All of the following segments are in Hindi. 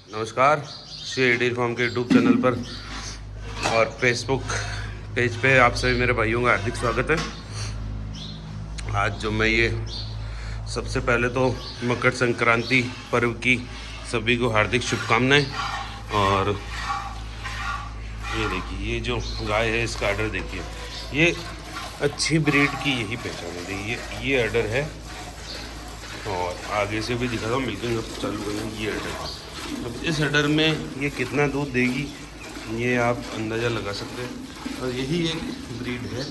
नमस्कार। श्री डेयरी फार्म के यूट्यूब चैनल पर और फेसबुक पेज पे आप सभी मेरे भाइयों का हार्दिक स्वागत है। आज जो मैं ये सबसे पहले तो मकर संक्रांति पर्व की सभी को हार्दिक शुभकामनाएं। और ये देखिए, ये जो गाय है इसका आर्डर देखिए, ये अच्छी ब्रीड की यही पहचान है। देखिए ये आर्डर है और आगे से भी दिखा दो, मिल्किंग अब चालू करेंगे। ये आर्डर है। अब इस अडर में ये कितना दूध देगी ये आप अंदाज़ा लगा सकते हैं। और यही एक ब्रीड है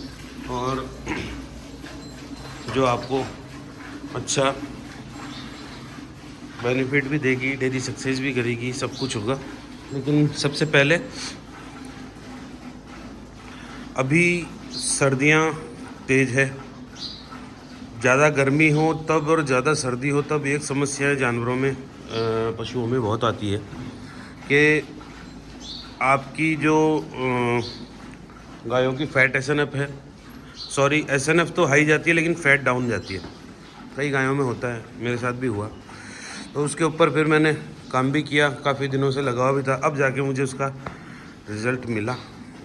और जो आपको अच्छा बेनिफिट भी देगी, डेयरी सक्सेस भी करेगी, सब कुछ होगा। लेकिन सबसे पहले अभी सर्दियां तेज़ है, ज़्यादा गर्मी हो तब और ज़्यादा सर्दी हो तब एक समस्या जानवरों में पशुओं में बहुत आती है कि आपकी जो गायों की फैट एसएनएफ है, सॉरी एसएनएफ तो हाई जाती है लेकिन फैट डाउन जाती है। कई गायों में होता है, मेरे साथ भी हुआ। तो उसके ऊपर फिर मैंने काम भी किया, काफ़ी दिनों से लगा हुआ भी था। अब जाके मुझे उसका रिज़ल्ट मिला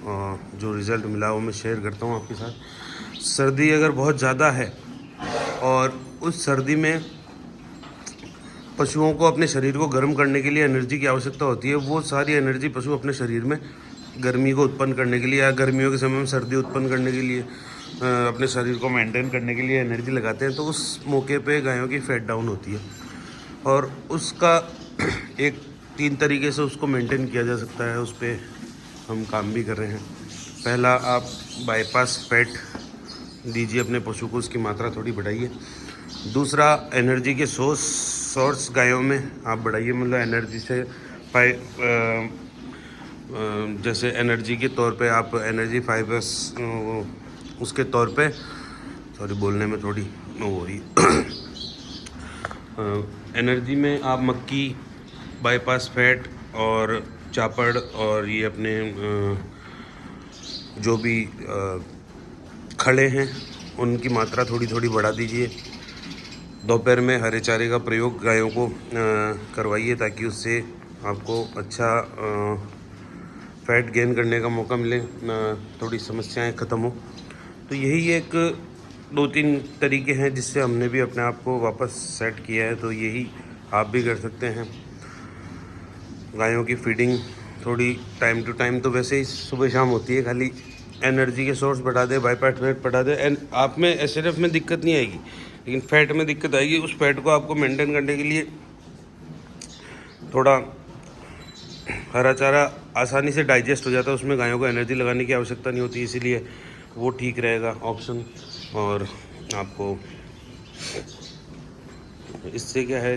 और जो रिज़ल्ट मिला वो मैं शेयर करता हूँ आपके साथ। सर्दी अगर बहुत ज़्यादा है और उस सर्दी में पशुओं को अपने शरीर को गर्म करने के लिए एनर्जी की आवश्यकता होती है, वो सारी एनर्जी पशु अपने शरीर में गर्मी को उत्पन्न करने के लिए या गर्मियों के समय में सर्दी उत्पन्न करने के लिए अपने शरीर को मेंटेन करने के लिए एनर्जी लगाते हैं। तो उस मौके पे गायों की फैट डाउन होती है और उसका एक 3 तरीके से उसको मेंटेन किया जा सकता है। उस पर हम काम भी कर रहे हैं। पहला, आप बाईपास फैट दीजिए अपने पशु को, उसकी मात्रा थोड़ी बढ़ाइए। दूसरा, एनर्जी के सोर्स गायों में आप बढ़ाइए, मतलब एनर्जी से जैसे एनर्जी के तौर पे आप एनर्जी फाइबर्स उसके तौर पे, सॉरी बोलने में थोड़ी हो रही एनर्जी में आप मक्की, बाईपास फैट और चापड़ और ये अपने जो भी खड़े हैं उनकी मात्रा थोड़ी थोड़ी बढ़ा दीजिए। दोपहर में हरे चारे का प्रयोग गायों को करवाइए ताकि उससे आपको अच्छा फैट गेन करने का मौका मिले, थोड़ी समस्याएं ख़त्म हो। तो यही एक 2-3 तरीके हैं जिससे हमने भी अपने आप को वापस सेट किया है। तो यही आप भी कर सकते हैं। गायों की फीडिंग थोड़ी टाइम टू टाइम तो वैसे ही सुबह शाम होती है, खाली एनर्जी के सोर्स बढ़ा दे, बाईपास फैट बढ़ा दे, एंड आप में एसएनएफ में दिक्कत नहीं आएगी लेकिन फैट में दिक्कत आएगी। उस फैट को आपको मेंटेन करने के लिए थोड़ा हरा चारा आसानी से डाइजेस्ट हो जाता है, उसमें गायों को एनर्जी लगाने की आवश्यकता नहीं होती, इसीलिए वो ठीक रहेगा ऑप्शन। और आपको इससे क्या है,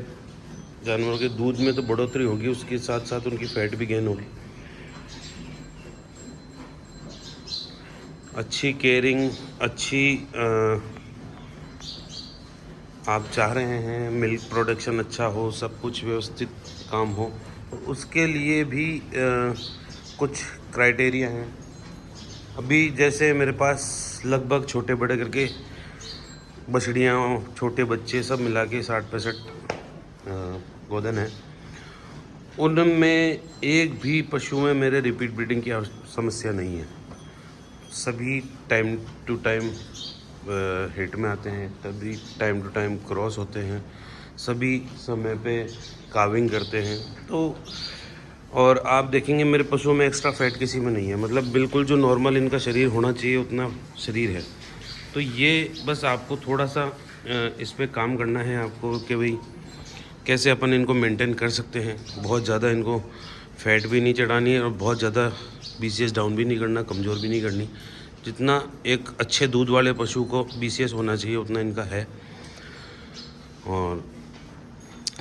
जानवरों के दूध में तो बढ़ोतरी होगी, उसके साथ साथ उनकी फैट भी गेन होगी। अच्छी केयरिंग, अच्छी आप चाह रहे हैं मिल्क प्रोडक्शन अच्छा हो, सब कुछ व्यवस्थित काम हो, तो उसके लिए भी कुछ क्राइटेरिया हैं। अभी जैसे मेरे पास लगभग छोटे बड़े करके बछड़ियाँ, छोटे बच्चे सब मिला के 60-65 गोदन हैं। उनमें एक भी पशु में मेरे रिपीट ब्रीडिंग की समस्या नहीं है। सभी टाइम टू टाइम हिट में आते हैं, तभी टाइम टू टाइम क्रॉस होते हैं, सभी समय पे काविंग करते हैं। तो और आप देखेंगे मेरे पशुओं में एक्स्ट्रा फैट किसी में नहीं है, मतलब बिल्कुल जो नॉर्मल इनका शरीर होना चाहिए उतना शरीर है। तो ये बस आपको थोड़ा सा इस पे काम करना है आपको कि भाई कैसे अपन इनको मेंटेन कर सकते हैं। बहुत ज़्यादा इनको फैट भी नहीं चढ़ानी है और बहुत ज़्यादा बीसीएस डाउन भी नहीं करना, कमज़ोर भी नहीं करनी। जितना एक अच्छे दूध वाले पशु को बीसीएस होना चाहिए उतना इनका है। और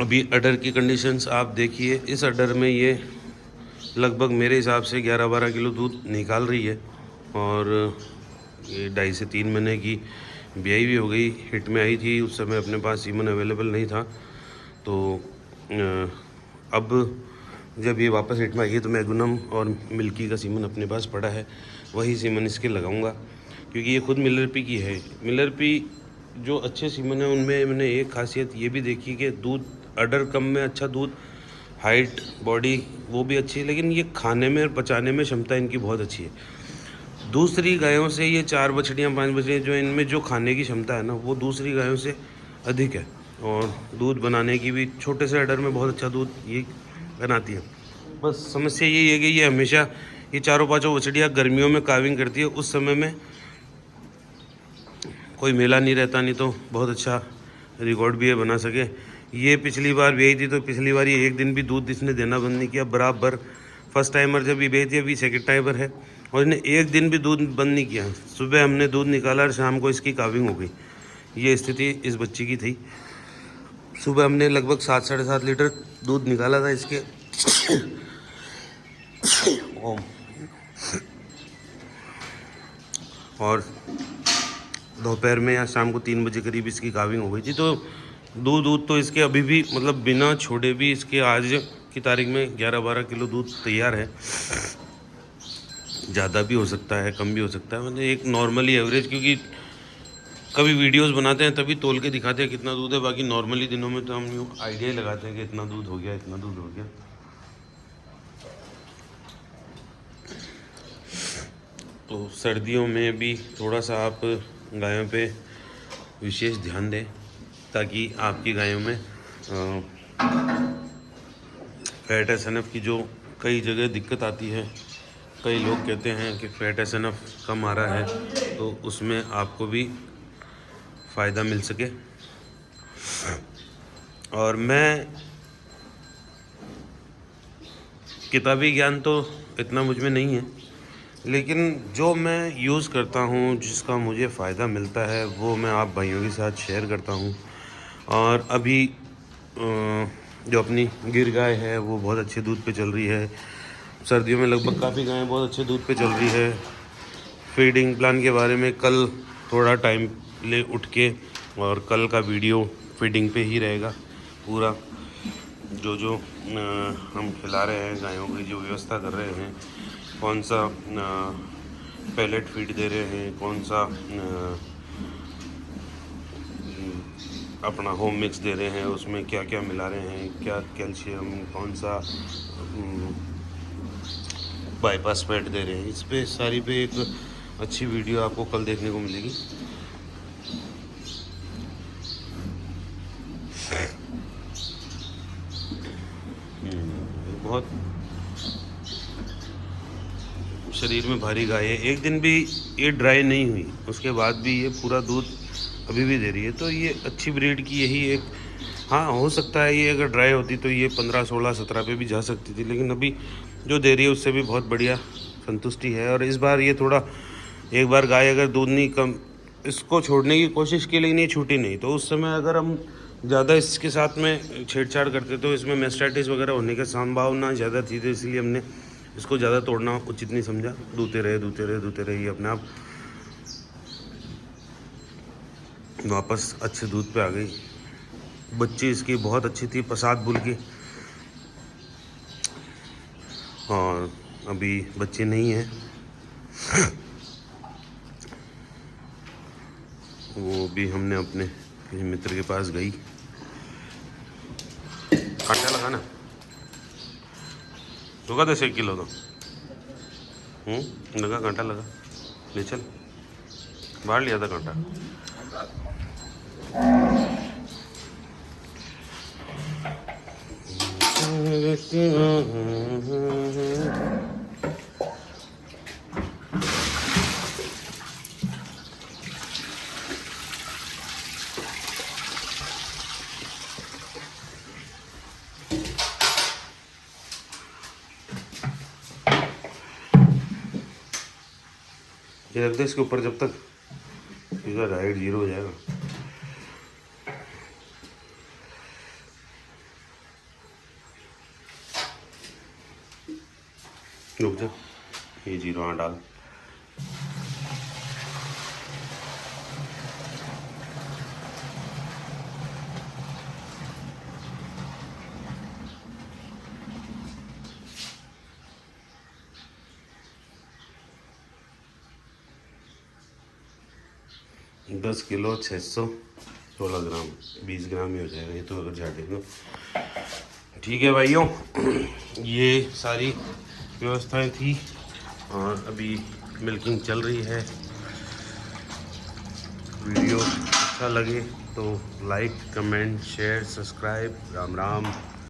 अभी अडर की कंडीशंस आप देखिए, इस अडर में ये लगभग मेरे हिसाब से 11-12 किलो दूध निकाल रही है और ये 2.5 से 3 महीने की ब्याई भी हो गई। हिट में आई थी, उस समय अपने पास सीमन अवेलेबल नहीं था। तो अब जब ये वापस हिट में आई है तो मैगुनम और मिल्की का सीमन अपने पास पड़ा है, वही सीमन इसके लगाऊंगा क्योंकि ये खुद मिलरपी की है। मिलरपी जो अच्छे सीमन है उनमें मैंने एक खासियत ये भी देखी कि दूध अडर कम में अच्छा दूध हाइट बॉडी वो भी अच्छी है, लेकिन ये खाने में और पचाने में क्षमता इनकी बहुत अच्छी है। दूसरी गायों से ये 4 बछड़ियाँ 5 बछड़ियाँ जो इनमें जो खाने की क्षमता है ना, वो दूसरी गायों से अधिक है। और दूध बनाने की भी छोटे से अडर में बहुत अच्छा दूध ये बनाती है। बस समस्या यही है कि ये हमेशा ये चारों पाँचों बछड़ियाँ गर्मियों में काविंग करती है। उस समय में कोई मेला नहीं रहता, नहीं तो बहुत अच्छा रिकॉर्ड भी ये बना सके। ये पिछली बार बेची थी तो पिछली बार ये एक दिन भी दूध इसने देना बंद नहीं किया बराबर। फर्स्ट टाइमर जब ये बेची, अभी सेकंड टाइमर है और इसने एक दिन भी दूध बंद नहीं किया। सुबह हमने दूध निकाला और शाम को इसकी काविंग हो गई। ये स्थिति इस बच्ची की थी। सुबह हमने लगभग 7 साढ़े 7 लीटर दूध निकाला था इसके। और दोपहर में या शाम को 3 बजे करीब इसकी काविंग हो गई थी। तो दूध तो इसके अभी भी मतलब बिना छोड़े भी इसके आज की तारीख में 11-12 किलो दूध तैयार है। ज़्यादा भी हो सकता है, कम भी हो सकता है, मतलब एक नॉर्मली एवरेज, क्योंकि कभी वीडियोस बनाते हैं तभी तोल के दिखाते हैं कितना दूध है। बाकी नॉर्मली दिनों में तो हम आइडिया ही लगाते हैं कि इतना दूध हो गया, इतना दूध हो गया। तो सर्दियों में भी थोड़ा सा आप गायों पे विशेष ध्यान दें ताकि आपकी गायों में फैट एसएनएफ की जो कई जगह दिक्कत आती है, कई लोग कहते हैं कि फैट एसएनएफ कम आ रहा है, तो उसमें आपको भी फ़ायदा मिल सके। और मैं किताबी ज्ञान तो इतना मुझ में नहीं है, लेकिन जो मैं यूज़ करता हूँ, जिसका मुझे फ़ायदा मिलता है, वो मैं आप भाइयों के साथ शेयर करता हूँ। और अभी जो अपनी गिर गाय है वो बहुत अच्छे दूध पे चल रही है। सर्दियों में लगभग काफ़ी गायें बहुत अच्छे दूध पे चल रही है। फीडिंग प्लान के बारे में कल थोड़ा टाइम ले उठ के, और कल का वीडियो फीडिंग पे ही रहेगा पूरा। जो हम खिला रहे हैं गायों की, जो व्यवस्था कर रहे हैं, कौन सा पैलेट फीड दे रहे हैं, कौन सा अपना होम मिक्स दे रहे हैं, उसमें क्या क्या मिला रहे हैं, क्या कैल्शियम, कौन सा बाईपास पैड दे रहे हैं, इस पे सारी पे एक अच्छी वीडियो आपको कल देखने को मिलेगी। बहुत शरीर में भारी गाय है, एक दिन भी ये ड्राई नहीं हुई, उसके बाद भी ये पूरा दूध अभी भी दे रही है। तो ये अच्छी ब्रीड की यही एक, हाँ हो सकता है ये अगर ड्राई होती तो ये 15, 16, 17 पे भी जा सकती थी, लेकिन अभी जो दे रही है उससे भी बहुत बढ़िया संतुष्टि है। और इस बार ये थोड़ा, एक बार गाय अगर दूध नहीं कम, इसको छोड़ने की कोशिश की लेकिन ये छूटी नहीं, तो उस समय अगर हम ज़्यादा इसके साथ में छेड़छाड़ करते तो इसमें मेस्टाइटिस वगैरह होने की संभावना ज़्यादा थी। तो इसलिए हमने इसको ज़्यादा तोड़ना उचित नहीं समझा। दूते रहे ये अपने आप वापस अच्छे दूध पे आ गई। बच्ची इसकी बहुत अच्छी थी, पसाद बुल की, और अभी बच्चे नहीं है। वो भी हमने अपने किसी मित्र के पास गई। कांटा लगा ना, होगा 10-1 किलो तो लगा, कांटा लगा, ले चल, बाहर लिया था कांटा। ये रख दे इसके ऊपर, जब तक इसका राइट 0 हो जाएगा। रुक जा, ये 0 हाँ डाल। दस किलो 616 ग्राम, 20 ग्राम ही हो जाएगा ये तो, अगर झाड़ेगा ठीक है भाइयों, ये सारी व्यवस्थाएं थी और अभी मिल्किंग चल रही है। वीडियो अच्छा लगे तो like, comment, share, subscribe. Ram Ram.